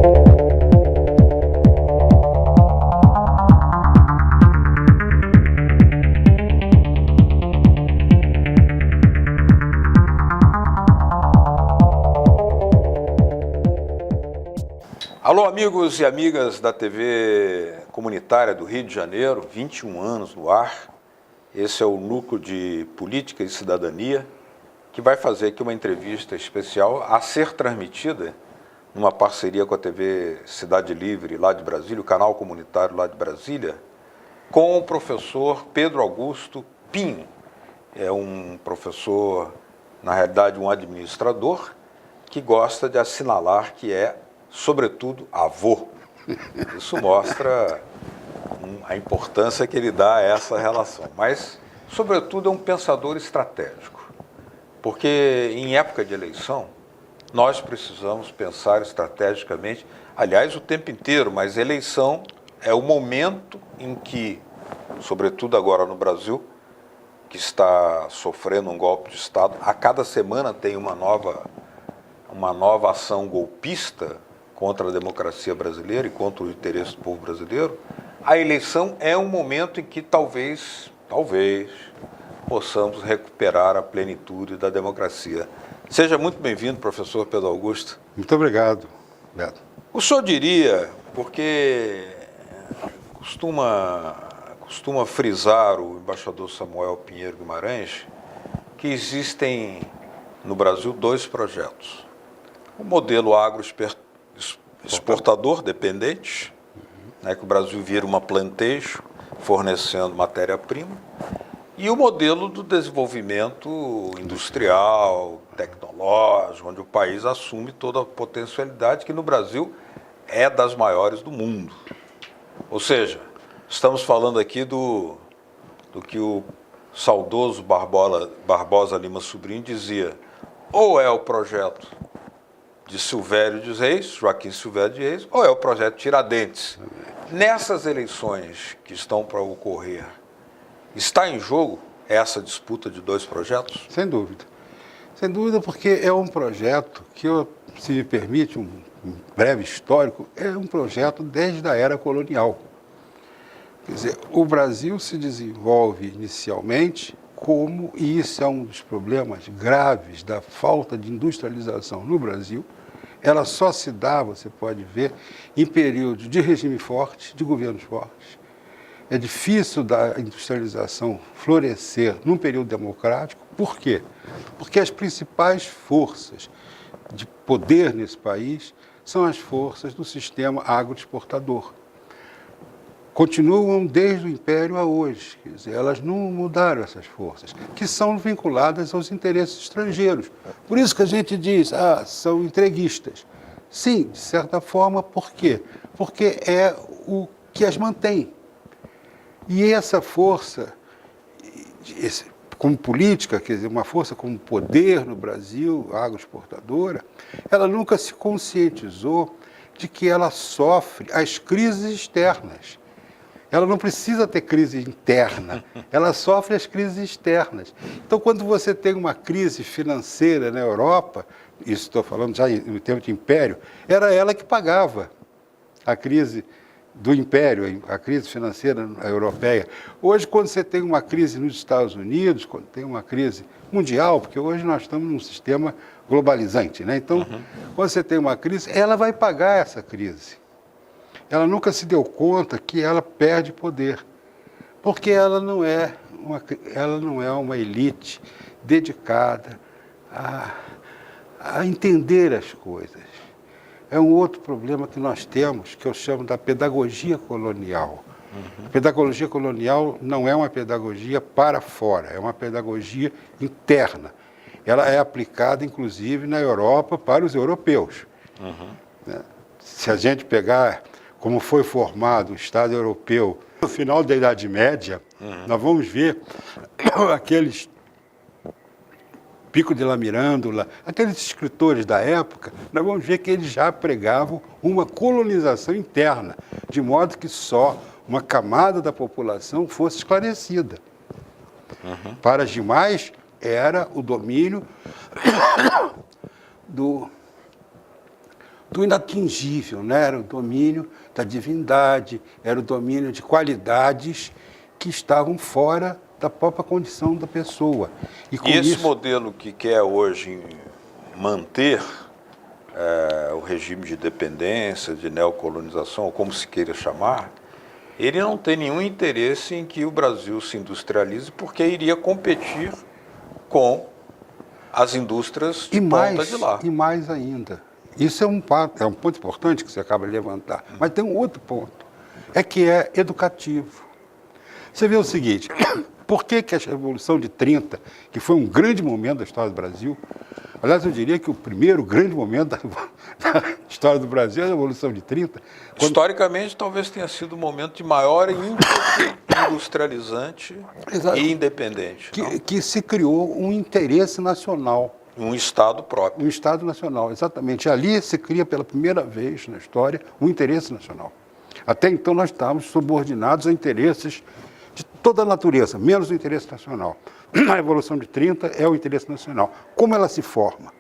Alô, amigos e amigas da TV Comunitária do Rio de Janeiro, 21 anos no ar. Esse é o Núcleo de Política e Cidadania, que vai fazer aqui uma entrevista especial a ser transmitida numa parceria com a TV Cidade Livre, lá de Brasília, o canal comunitário lá de Brasília, com o professor Pedro Augusto Pinho. É um professor, na realidade, um administrador, que gosta de assinalar que é, sobretudo, avô. Isso mostra a importância que ele dá a essa relação. Mas, sobretudo, é um pensador estratégico. Porque, em época de eleição, nós precisamos pensar estrategicamente, aliás, o tempo inteiro, mas eleição é o momento em que, sobretudo agora no Brasil, que está sofrendo um golpe de Estado, a cada semana tem uma nova ação golpista contra a democracia brasileira e contra o interesse do povo brasileiro. A eleição é um momento em que talvez, possamos recuperar a plenitude da democracia. Seja muito bem-vindo, professor Pedro Augusto. Muito obrigado, Beto. O senhor diria, porque costuma frisar o embaixador Samuel Pinheiro Guimarães, que existem no Brasil dois projetos. O modelo agroexportador dependente, né, que o Brasil vira uma plantation fornecendo matéria-prima, e o modelo do desenvolvimento industrial, tecnológico, onde o país assume toda a potencialidade que no Brasil é das maiores do mundo. Ou seja, estamos falando aqui do que o saudoso Barbosa Lima Sobrinho dizia: ou é o projeto de Silvério de Reis, Joaquim Silvério de Reis, ou é o projeto Tiradentes. Nessas eleições que estão para ocorrer, está em jogo essa disputa de dois projetos? Sem dúvida. Sem dúvida, porque é um projeto que, se me permite um breve histórico, é um projeto desde a era colonial. Quer dizer, o Brasil se desenvolve inicialmente como, e isso é um dos problemas graves da falta de industrialização no Brasil, ela só se dá, você pode ver, em períodos de regime forte, de governos fortes. É difícil da industrialização florescer num período democrático. Por quê? Porque as principais forças de poder nesse país são as forças do sistema agroexportador. Continuam desde o Império a hoje, quer dizer, elas não mudaram essas forças, que são vinculadas aos interesses estrangeiros. Por isso que a gente diz, são entreguistas. Sim, de certa forma, por quê? Porque é o que as mantém. E essa força, como política, quer dizer, uma força como poder no Brasil, agroexportadora, ela nunca se conscientizou de que ela sofre as crises externas. Ela não precisa ter crise interna, ela sofre as crises externas. Então, quando você tem uma crise financeira na Europa, isso estou falando já no tempo de Império, era ela que pagava a crise do Império, a crise financeira europeia. Hoje, quando você tem uma crise nos Estados Unidos, quando tem uma crise mundial, porque hoje nós estamos num sistema globalizante, né? Então, quando você tem uma crise, ela vai pagar essa crise. Ela nunca se deu conta que ela perde poder, porque ela não é uma elite dedicada a entender as coisas. É um outro problema que nós temos, que eu chamo da pedagogia colonial. A pedagogia colonial não é uma pedagogia para fora, é uma pedagogia interna. Ela é aplicada, inclusive, na Europa para os europeus. Se a gente pegar como foi formado o Estado europeu no final da Idade Média, nós vamos ver aqueles Pico de la Mirandola, aqueles escritores da época, nós vamos ver que eles já pregavam uma colonização interna, de modo que só uma camada da população fosse esclarecida. Para as demais, era o domínio do inatingível, né? Era o domínio da divindade, era o domínio de qualidades que estavam fora da própria condição da pessoa. E esse modelo que quer hoje manter o regime de dependência, de neocolonização, ou como se queira chamar, ele não tem nenhum interesse em que o Brasil se industrialize, porque iria competir com as indústrias de ponta de lá. E mais ainda, isso é um ponto importante que você acaba de levantar, mas tem um outro ponto, é que é educativo. Você vê o seguinte, por que a Revolução de 30, que foi um grande momento da história do Brasil, aliás, eu diria que o primeiro grande momento da história do Brasil é a Revolução de 30. Historicamente, talvez tenha sido o momento de maior industrializante e independente. Que se criou um interesse nacional. Um Estado próprio. Um Estado nacional, exatamente. Ali se cria pela primeira vez na história um interesse nacional. Até então nós estávamos subordinados a interesses de toda a natureza, menos o interesse nacional. A Revolução de 30 é o interesse nacional. Como ela se forma?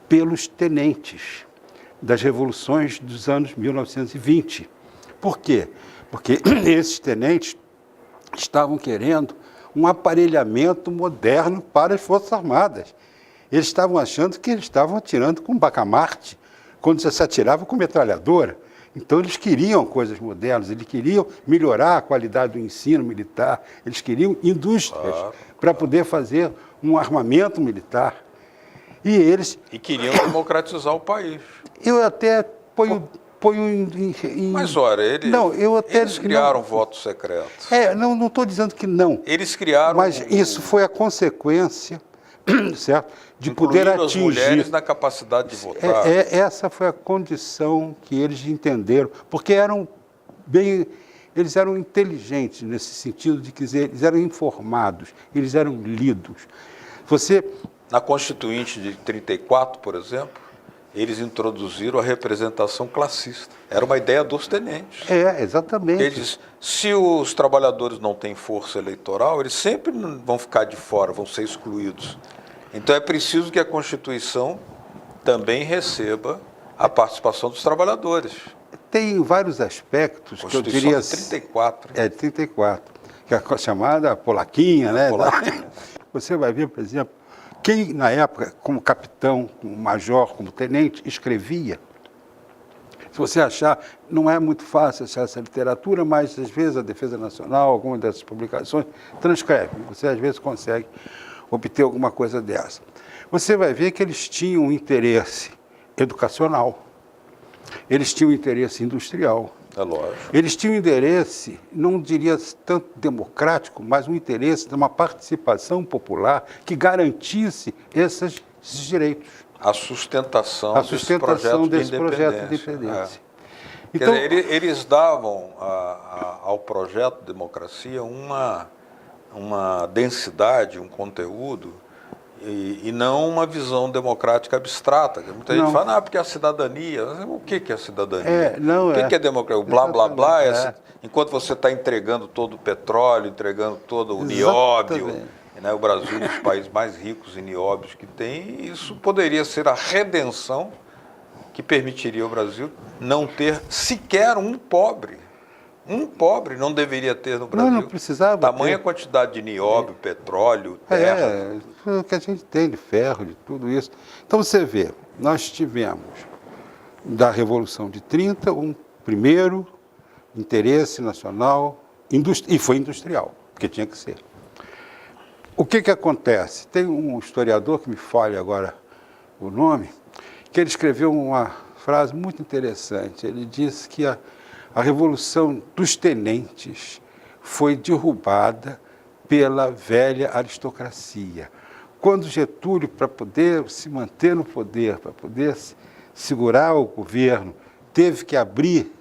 Pelos tenentes das revoluções dos anos 1920. Por quê? Porque esses tenentes estavam querendo um aparelhamento moderno para as Forças Armadas. Eles estavam achando que eles estavam atirando com bacamarte, quando se atirava com metralhadora. Então, eles queriam coisas modernas, eles queriam melhorar a qualidade do ensino militar, eles queriam indústrias para poder fazer um armamento militar. E queriam democratizar o país. Eu até ponho em... Mas, ora, eles criaram voto secreto. Não estou dizendo que não. Eles criaram... Mas isso foi a consequência, certo? De poder atingir... as mulheres na capacidade de votar. Essa foi a condição que eles entenderam, porque eles eram inteligentes nesse sentido de que eles eram informados, eles eram lidos. Na Constituinte de 34, por exemplo, eles introduziram a representação classista. Era uma ideia dos tenentes. Exatamente. Eles, se os trabalhadores não têm força eleitoral, eles sempre vão ficar de fora, vão ser excluídos. Então é preciso que a Constituição também receba a participação dos trabalhadores. Tem vários aspectos que eu diria... De 34. 34. Que é a chamada polaquinha, né? Polaquinha. Você vai ver, por exemplo, quem na época, como capitão, como major, como tenente, escrevia. Se você achar, não é muito fácil achar essa literatura, mas às vezes a Defesa Nacional, alguma dessas publicações, transcreve. Você às vezes consegue obter alguma coisa dessa. Você vai ver que eles tinham um interesse educacional, eles tinham um interesse industrial. É lógico. Eles tinham um interesse, não diria tanto democrático, mas um interesse de uma participação popular que garantisse esses direitos. A sustentação desse projeto de independência. Então, quer dizer, eles davam ao projeto de democracia uma densidade, um conteúdo, e não uma visão democrática abstrata. Muita gente fala, porque a cidadania... O que é a cidadania? O que é democracia? O blá, blá, blá. Enquanto você está entregando todo o petróleo, entregando todo o nióbio, né? O Brasil é um dos países mais ricos em nióbios que tem, isso poderia ser a redenção que permitiria ao Brasil não ter sequer um pobre. Um pobre não deveria ter no Brasil. Não precisava. Tamanha quantidade de nióbio, petróleo, terra. O que a gente tem de ferro, de tudo isso. Então você vê, nós tivemos da Revolução de 30 um primeiro interesse nacional e foi industrial, porque tinha que ser. O que acontece? Tem um historiador que me falha agora o nome, que ele escreveu uma frase muito interessante. Ele disse que a Revolução dos Tenentes foi derrubada pela velha aristocracia. Quando Getúlio, para poder se manter no poder, para poder segurar o governo, teve que abrir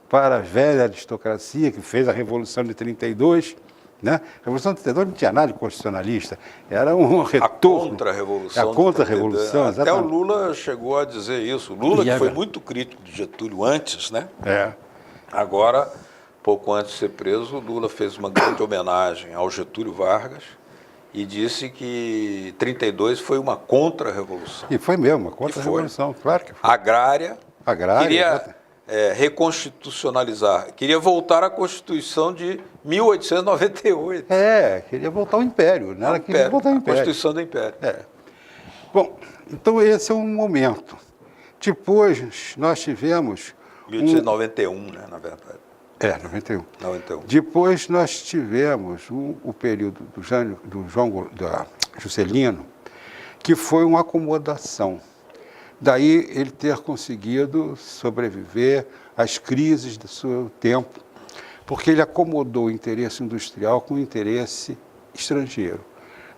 para a velha aristocracia, que fez a Revolução de 32, né? A Revolução de 32 não tinha nada de constitucionalista, era um retorno. A contra-revolução. A contra-revolução, exatamente. Até o Lula chegou a dizer isso. O Lula, que foi muito crítico de Getúlio antes, né? Agora, pouco antes de ser preso, o Lula fez uma grande homenagem ao Getúlio Vargas e disse que 32 foi uma contra-revolução. E foi mesmo, uma contra-revolução, claro que foi. Agrária, Agrária. queria reconstitucionalizar, queria voltar à Constituição de 1898. Queria voltar ao Império, né? Ela queria voltar ao a Império. Constituição do Império. Bom, então esse é um momento. Depois nós tivemos... 1891, né, na verdade. 91. 91. Depois nós tivemos o período da Juscelino, que foi uma acomodação. Daí ele ter conseguido sobreviver às crises do seu tempo, porque ele acomodou o interesse industrial com o interesse estrangeiro.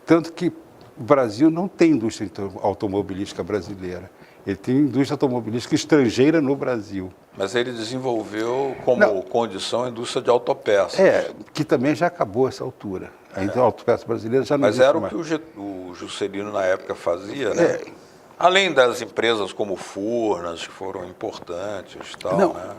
Tanto que o Brasil não tem indústria automobilística brasileira. Ele tem indústria automobilística estrangeira no Brasil. Mas ele desenvolveu como condição a indústria de autopeças. Que também já acabou essa altura. A autopeça brasileira já não Mas existe era o mais. que o Juscelino na época fazia, né? Além das empresas como Furnas, que foram importantes e tal, né?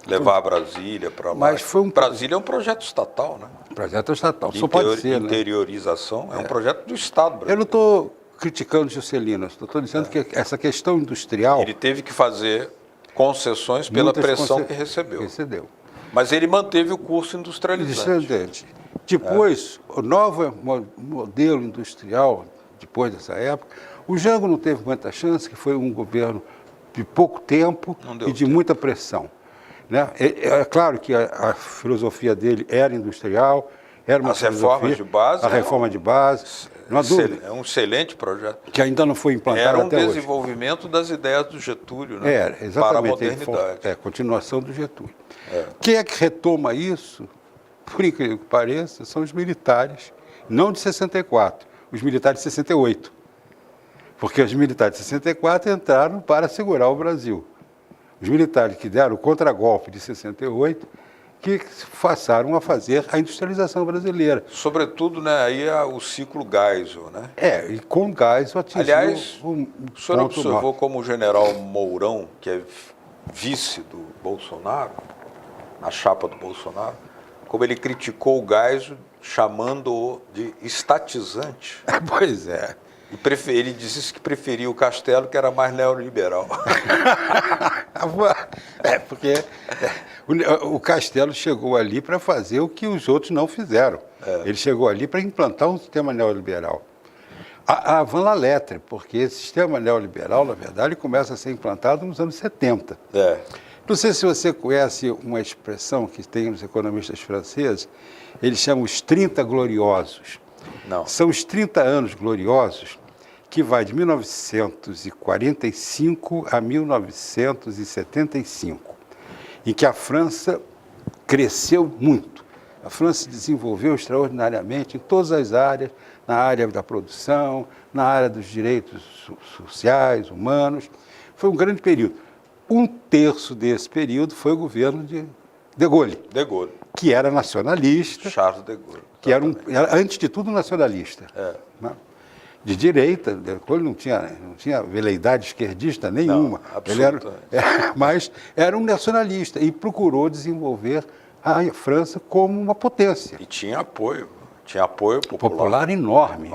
Levar a Brasília para lá. Mas Brasília é um projeto estatal, né? Projeto estatal, só pode ser, né? Interiorização é um projeto do Estado brasileiro. Eu não estou criticando Juscelino, estou dizendo que essa questão industrial... Ele teve que fazer concessões pela pressão que recebeu. Mas ele manteve o curso industrializante. Depois, o novo modelo industrial, depois dessa época, o Jango não teve muita chance, que foi um governo de pouco tempo e de muita pressão. Né? É claro que a filosofia dele era industrial, era uma reformas de base. A reforma de base, não há dúvida. É um excelente projeto. Que ainda não foi implantado até hoje. Era um desenvolvimento das ideias do Getúlio, né? Era, exatamente. Para a modernidade. Continuação do Getúlio. Quem é que retoma isso, por incrível que pareça, são os militares, não de 64, os militares de 68. Porque os militares de 64 entraram para segurar o Brasil. Os militares que deram o contragolpe de 68, que passaram a fazer a industrialização brasileira. Sobretudo, né, aí o ciclo Geisel, né? E com Geisel atingiu... Aliás, o senhor observou como o general Mourão, que é vice do Bolsonaro, na chapa do Bolsonaro, como ele criticou o Geisel, chamando-o de estatizante. Pois é. Ele disse que preferia o Castelo, que era mais neoliberal. Porque o Castelo chegou ali para fazer o que os outros não fizeram. Ele chegou ali para implantar um sistema neoliberal. A Van la Lettre, porque esse sistema neoliberal, na verdade, começa a ser implantado nos anos 70. Não sei se você conhece uma expressão que tem nos economistas franceses, eles chamam os 30 gloriosos. Não. São os 30 anos gloriosos que vai de 1945 a 1975, em que a França cresceu muito. A França se desenvolveu extraordinariamente em todas as áreas, na área da produção, na área dos direitos sociais, humanos. Foi um grande período. Um terço desse período foi o governo de Gaulle. De Gaulle. Que era nacionalista. Charles de Gaulle. Que era, antes de tudo, nacionalista. Né? De direita, De Gaulle não tinha veleidade esquerdista nenhuma. Não, ele mas era um nacionalista e procurou desenvolver a França como uma potência. E tinha apoio popular. Popular enorme.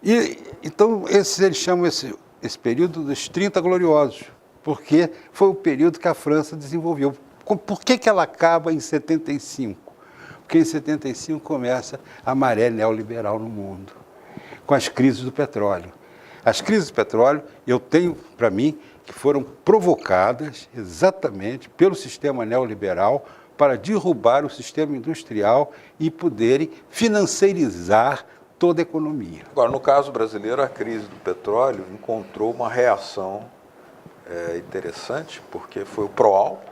E, então, eles chamam esse período dos 30 gloriosos, porque foi o período que a França desenvolveu. Por que ela acaba em 75? Porque em 75 começa a maré neoliberal no mundo, com as crises do petróleo. As crises do petróleo, eu tenho para mim, que foram provocadas exatamente pelo sistema neoliberal para derrubar o sistema industrial e poderem financiarizar toda a economia. Agora, no caso brasileiro, a crise do petróleo encontrou uma reação interessante, porque foi o pró-álcool,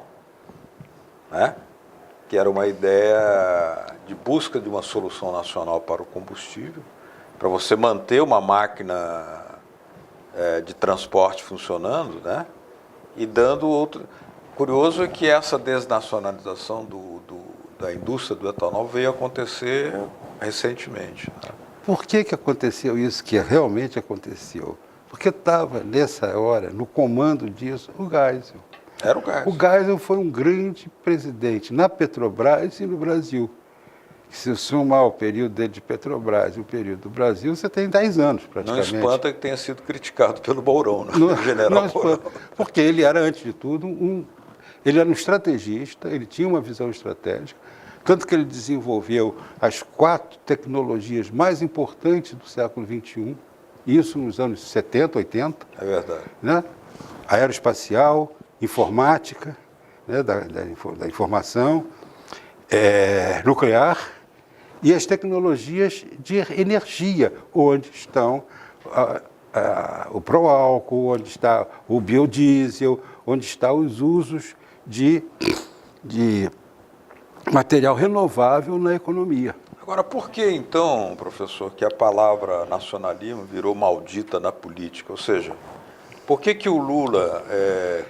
né? Que era uma ideia de busca de uma solução nacional para o combustível, para você manter uma máquina de transporte funcionando, né? E dando outro... Curioso é que essa desnacionalização da indústria do etanol veio acontecer recentemente. Né? Por que aconteceu isso, que realmente aconteceu? Porque estava, nessa hora, no comando disso, o Geisel. Era o Geisel. O Geisel foi um grande presidente na Petrobras e no Brasil. Se somar o período dele de Petrobras e o período do Brasil, você tem 10 anos Não praticamente. espanta que tenha sido criticado pelo Mourão, né? Não, O general não Mourão. espanta, porque ele era, antes de tudo, ele era um estrategista, ele tinha uma visão estratégica, tanto que ele desenvolveu as 4 tecnologias mais importantes do século XXI, isso nos anos 70, 80, É verdade. né? Aeroespacial, informática, né? da informação, nuclear, e as tecnologias de energia, onde estão o pró-álcool, onde está o biodiesel, onde estão os usos de material renovável na economia. Agora, por que então, professor, que a palavra nacionalismo virou maldita na política? Ou seja, por que o Lula,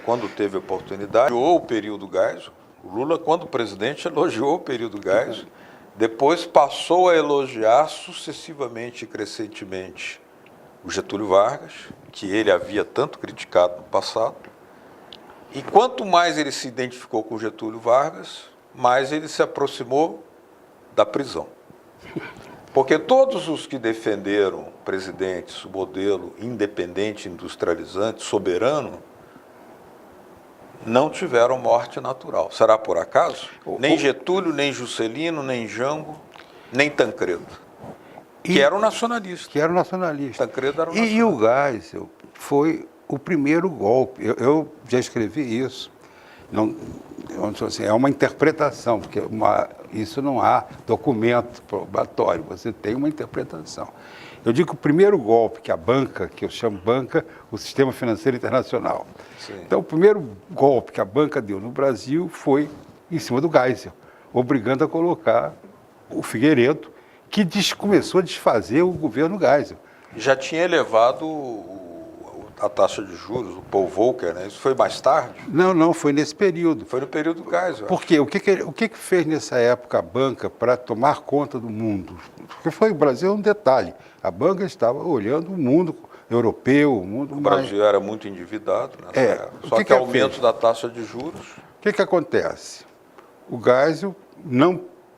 quando teve oportunidade, elogiou o período Geisel? O Lula, quando presidente, elogiou o período Geisel, depois passou a elogiar sucessivamente e crescentemente o Getúlio Vargas, que ele havia tanto criticado no passado, e quanto mais ele se identificou com o Getúlio Vargas, mais ele se aproximou da prisão. Porque todos os que defenderam presidentes, o modelo independente, industrializante, soberano, não tiveram morte natural. Será por acaso? Nem Getúlio, nem Juscelino, nem Jango, nem Tancredo. Que era um nacionalista. Que era um nacionalista. Tancredo era um nacionalista. E o Geisel foi o primeiro golpe. Eu já escrevi isso. Não, assim, é uma interpretação, porque isso não há documento probatório, você tem uma interpretação. Eu digo que o primeiro golpe que a banca, que eu chamo banca, o Sistema Financeiro Internacional. Sim. Então, o primeiro golpe que a banca deu no Brasil foi em cima do Geisel, obrigando a colocar o Figueiredo, que começou a desfazer o governo Geisel. Já tinha elevado a taxa de juros, o Paul Volcker, né? Isso foi mais tarde? Não, foi nesse período. Foi no período Geisel. Por quê? O que fez nessa época a banca para tomar conta do mundo? Porque o Brasil é um detalhe. A banca estava olhando o mundo europeu, o mundo O mais... Brasil era muito endividado nessa época. O Só que aumento fez? da taxa de juros. O que acontece? O Geisel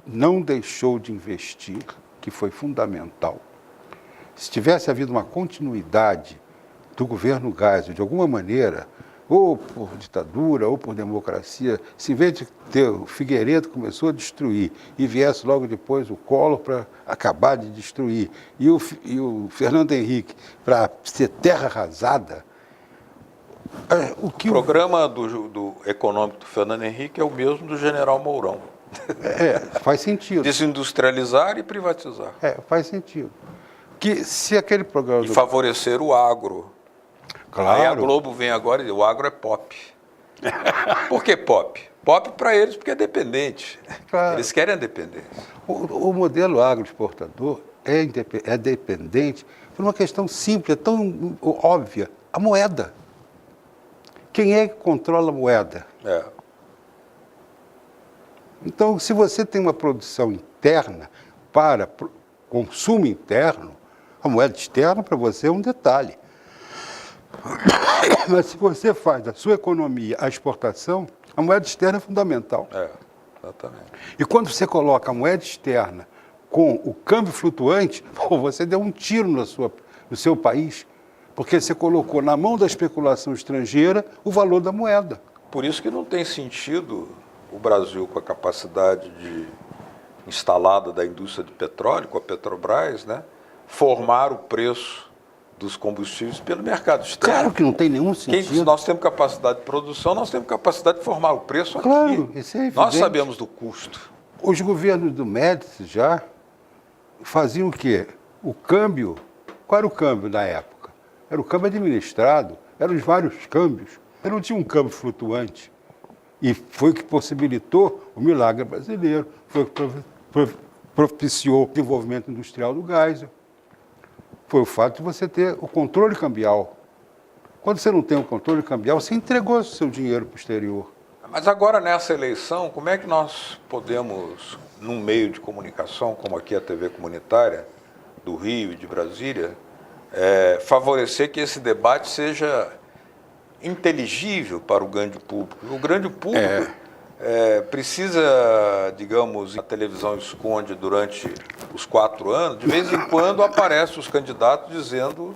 não deixou de investir, que foi fundamental. Se tivesse havido uma continuidade do governo Geisel, de alguma maneira, ou por ditadura, ou por democracia, se em vez de ter o Figueiredo começou a destruir e viesse logo depois o Collor para acabar de destruir, e o Fernando Henrique para ser terra arrasada, O programa do econômico do Fernando Henrique é o mesmo do general Mourão. Faz sentido. Desindustrializar e privatizar. Faz sentido. Que se aquele programa... E favorecer o agro. Claro. Aí a Globo vem agora e diz, o agro é pop. Por que pop? Pop para eles porque é dependente. Claro. Eles querem a dependência. O modelo agroexportador é dependente por uma questão simples, é tão óbvia, a moeda. Quem é que controla a moeda? Então, se você tem uma produção interna para consumo interno, a moeda externa para você é um detalhe. Mas se você faz da sua economia a exportação, a moeda externa é fundamental. Exatamente. E quando você coloca a moeda externa com o câmbio flutuante, você deu um tiro no seu país, porque você colocou na mão da especulação estrangeira o valor da moeda. Por isso que não tem sentido o Brasil, com a capacidade instalada da indústria de petróleo, com a Petrobras, né, formar o preço dos combustíveis pelo mercado externo. Claro que não tem nenhum sentido. Nós temos capacidade de produção, nós temos capacidade de formar o preço aqui. Claro, isso é evidente. Nós sabemos do custo. Os governos do Médici já faziam o quê? O câmbio, qual era o câmbio na época? Era o câmbio administrado, eram os vários câmbios. Eu não tinha um câmbio flutuante. E foi o que possibilitou o milagre brasileiro, foi o que propiciou o desenvolvimento industrial do Geisel. Foi o fato de você ter o controle cambial. Quando você não tem o controle cambial, você entregou o seu dinheiro para o exterior. Mas agora, nessa eleição, como é que nós podemos, num meio de comunicação, como aqui a TV comunitária, do Rio e de Brasília, favorecer que esse debate seja inteligível para o grande público? O grande público precisa, digamos, a televisão esconde durante os 4 anos, de vez em quando aparecem os candidatos dizendo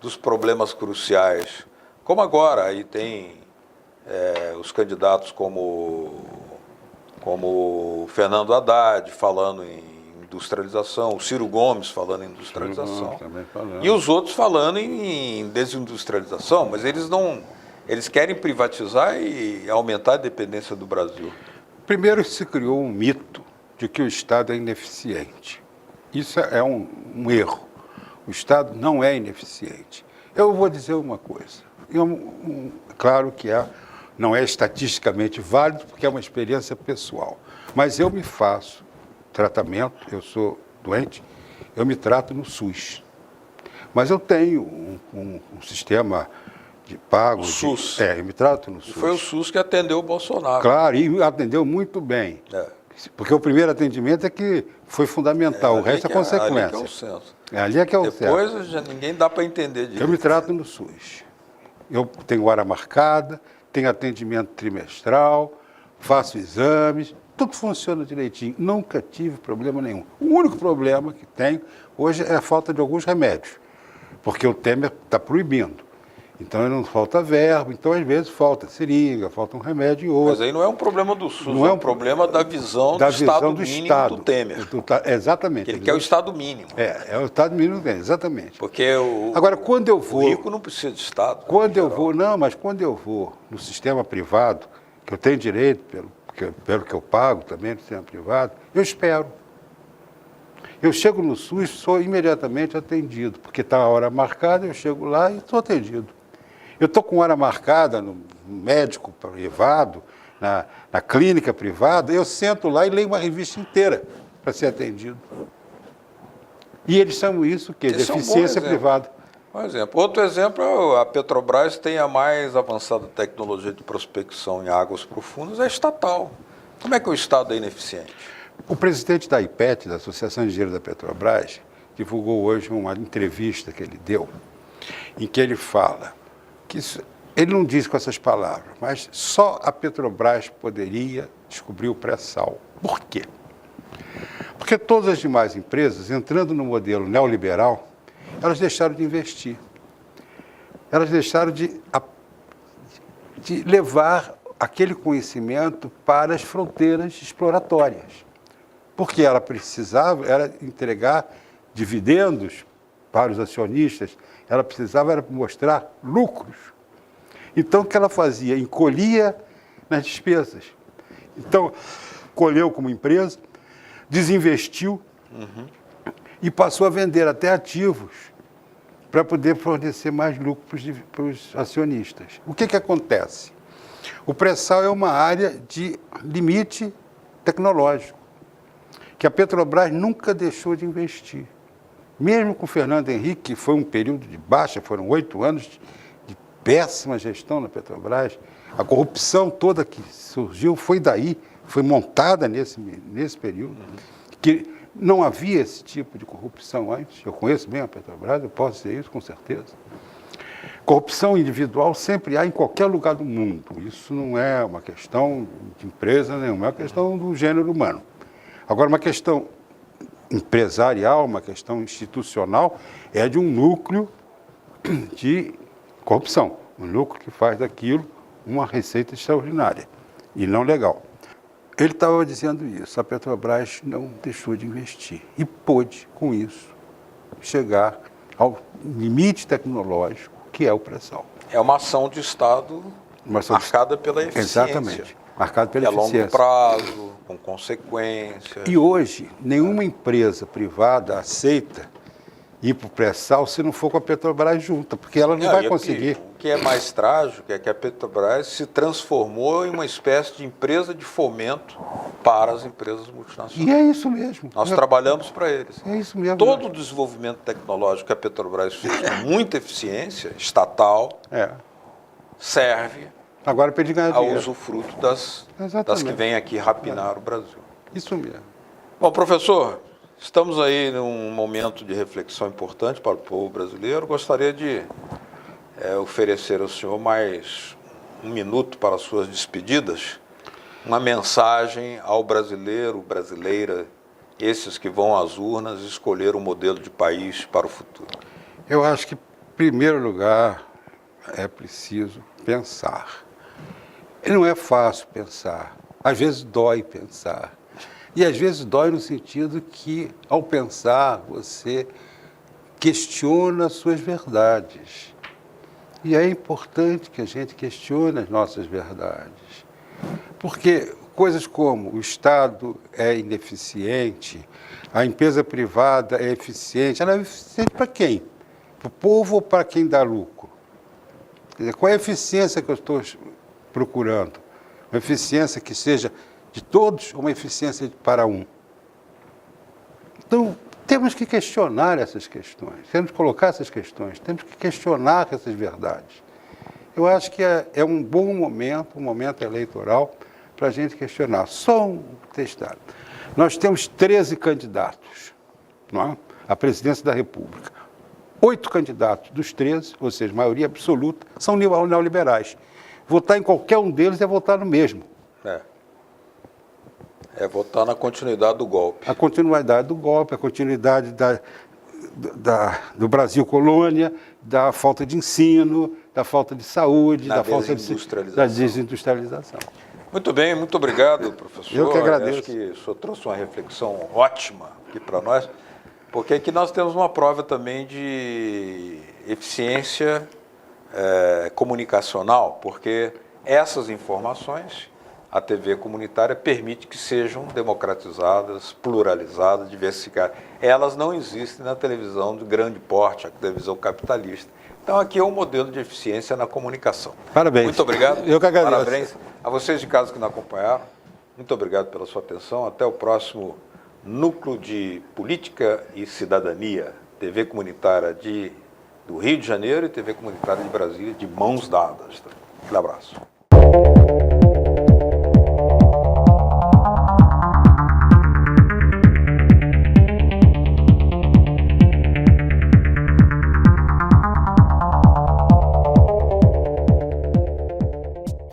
dos problemas cruciais. Como agora, aí tem os candidatos como Fernando Haddad falando em industrialização, o Ciro Gomes falando em industrialização, e os outros falando em desindustrialização, mas eles querem privatizar e aumentar a dependência do Brasil. Primeiro se criou um mito de que o Estado é ineficiente. Isso é um erro. O Estado não é ineficiente. Eu vou dizer uma coisa. Claro que não é estatisticamente válido, porque é uma experiência pessoal. Mas eu me faço tratamento, eu sou doente, eu me trato no SUS. Mas eu tenho um sistema de pago. O SUS. Eu me trato no SUS. Foi o SUS que atendeu o Bolsonaro. Claro, e atendeu muito bem. Porque o primeiro atendimento é que foi fundamental, o resto é consequência. Ali que é o centro. Ali é que é o certo. Depois já ninguém dá para entender disso. Eu me trato no SUS. Eu tenho hora marcada, tenho atendimento trimestral, faço exames, tudo funciona direitinho. Nunca tive problema nenhum. O único problema que tenho hoje é a falta de alguns remédios, porque o Temer está proibindo. Então não falta verbo, então às vezes falta seringa, falta um remédio e outro. Mas aí não é um problema do SUS, não é um problema da visão do Estado mínimo do Temer. Exatamente. Ele quer o Estado mínimo. É o Estado mínimo, exatamente. Porque agora, quando eu vou, o rico não precisa de Estado. Quando eu vou no sistema privado, que eu tenho direito, pelo que eu pago também no sistema privado, eu espero. Eu chego no SUS, sou imediatamente atendido, porque está a hora marcada, eu chego lá e sou atendido. Eu estou com hora marcada no médico privado, na clínica privada, eu sento lá e leio uma revista inteira para ser atendido. E eles chamam isso o quê? De eficiência privada. Por exemplo. Outro exemplo, a Petrobras tem a mais avançada tecnologia de prospecção em águas profundas, é estatal. Como é que o Estado é ineficiente? O presidente da IPET, da Associação de Engenheiros da Petrobras, divulgou hoje uma entrevista que ele deu, em que ele fala que ele não diz com essas palavras, mas só a Petrobras poderia descobrir o pré-sal. Por quê? Porque todas as demais empresas, entrando no modelo neoliberal, elas deixaram de investir. Elas deixaram de levar aquele conhecimento para as fronteiras exploratórias. Porque ela precisava entregar dividendos para os acionistas, ela precisava mostrar lucros. Então, o que ela fazia? Encolhia nas despesas. Então, colheu como empresa, desinvestiu e passou a vender até ativos para poder fornecer mais lucro para os acionistas. O que acontece? O pré-sal é uma área de limite tecnológico, que a Petrobras nunca deixou de investir. Mesmo com o Fernando Henrique, que foi um período de baixa, foram 8 anos de péssima gestão na Petrobras, a corrupção toda que surgiu foi daí, foi montada nesse período, que não havia esse tipo de corrupção antes. Eu conheço bem a Petrobras, eu posso dizer isso com certeza. Corrupção individual sempre há em qualquer lugar do mundo. Isso não é uma questão de empresa nenhuma, é uma questão do gênero humano. Agora, uma questão empresarial, uma questão institucional, é de um núcleo de corrupção. Um núcleo que faz daquilo uma receita extraordinária e não legal. Ele estava dizendo isso, a Petrobras não deixou de investir e pôde, com isso, chegar ao limite tecnológico, que é o pré-sal. É uma ação de Estado marcada pela eficiência. Exatamente, marcada pela eficiência. É a longo prazo, com consequências. E hoje, nenhuma empresa privada aceita ir para o pré-sal se não for com a Petrobras junta, porque ela não vai conseguir. O que é mais trágico é que a Petrobras se transformou em uma espécie de empresa de fomento para as empresas multinacionais. E é isso mesmo. Nós trabalhamos para eles. É isso mesmo. Todo o desenvolvimento tecnológico que a Petrobras fez com muita eficiência, estatal, serve agora para ele ganhar dinheiro. A usufruto das que vêm aqui rapinar o Brasil. Isso mesmo. Bom, professor, estamos aí num momento de reflexão importante para o povo brasileiro. Gostaria de oferecer ao senhor mais um minuto para as suas despedidas uma mensagem ao brasileiro, brasileira, esses que vão às urnas escolher um modelo de país para o futuro? Eu acho que, em primeiro lugar, é preciso pensar. E não é fácil pensar. Às vezes dói pensar. E às vezes dói no sentido que, ao pensar, você questiona as suas verdades. E é importante que a gente questione as nossas verdades. Porque coisas como o Estado é ineficiente, a empresa privada é eficiente, ela é eficiente para quem? Para o povo ou para quem dá lucro? Quer dizer, qual é a eficiência que eu estou procurando? Uma eficiência que seja de todos ou uma eficiência para um? Então, temos que questionar essas questões, temos que colocar essas questões, temos que questionar essas verdades. Eu acho que é um bom momento, um momento eleitoral, para a gente questionar. Só um testado. Nós temos 13 candidatos, não é? À presidência da República. 8 candidatos dos 13, ou seja, maioria absoluta, são neoliberais. Votar em qualquer um deles é votar no mesmo. É votar na continuidade do golpe. A continuidade do golpe, a continuidade do Brasil colônia, da falta de ensino, da falta de saúde, da falta da desindustrialização. Muito bem, muito obrigado, professor. Eu que agradeço. Acho que o senhor trouxe uma reflexão ótima aqui para nós, porque aqui nós temos uma prova também de eficiência comunicacional, porque essas informações a TV comunitária permite que sejam democratizadas, pluralizadas, diversificadas. Elas não existem na televisão de grande porte, a televisão capitalista. Então, aqui é um modelo de eficiência na comunicação. Parabéns. Muito obrigado. Eu que agradeço. Parabéns a vocês de casa que nos acompanharam. Muito obrigado pela sua atenção. Até o próximo Núcleo de Política e Cidadania, TV comunitária do Rio de Janeiro e TV comunitária de Brasília, de mãos dadas. Um abraço.